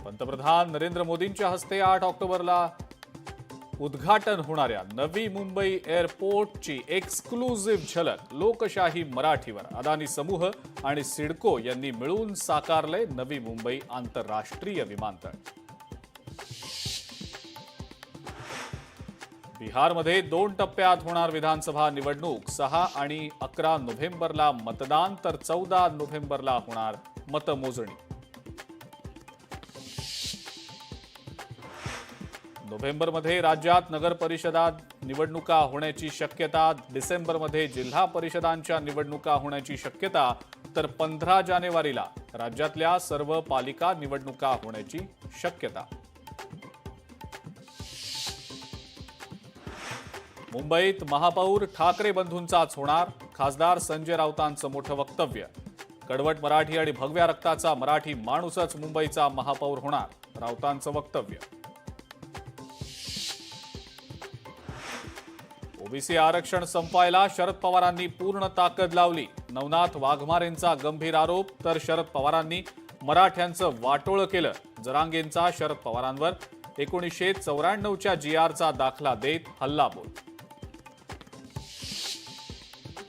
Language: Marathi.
पंतप्रधान नरेंद्र मोदींच्या हस्ते 8 ऑक्टोबरला उद्घाटन होणाऱ्या नवी मुंबई एअरपोर्टची एक्सक्लुझिव्ह झलक लोकशाही मराठीवर अदानी समूह आणि सिडको यांनी मिळून साकारले नवी मुंबई आंतरराष्ट्रीय विमानतळ। बिहारमध्ये 2 टप्प्यात होणार विधानसभा निवडणूक। 6 आणि 11 नोव्हेंबरला मतदान तर 14 नोव्हेंबरला होणार मतमोजणी। नोव्हेंबरमध्ये राज्यात नगर परिषदा निवडणुका होण्याची शक्यता। डिसेंबरमध्ये जिल्हा परिषदांच्या निवडणुका होण्याची शक्यता तर 15 जानेवारीला राज्यातल्या सर्व पालिका निवडणुका होण्याची शक्यता। मुंबईत महापौर ठाकरे बंधूंचाच होणार। खासदार संजय राऊतांचं मोठं वक्तव्य। कडवट मराठी आणि भगव्या रक्ताचा मराठी माणूसच मुंबईचा महापौर होणार, राऊतांचं वक्तव्य। ओबीसी आरक्षण संपवायला शरद पवारांनी पूर्ण ताकद लावली। नवनाथ वाघमारेंचा गंभीर आरोप तर शरद पवारांनी मराठ्यांचं वाटोळं केलं। जरांगेंचा शरद पवारांवर 1994च्या GRचा दाखला देत हल्लाबोल।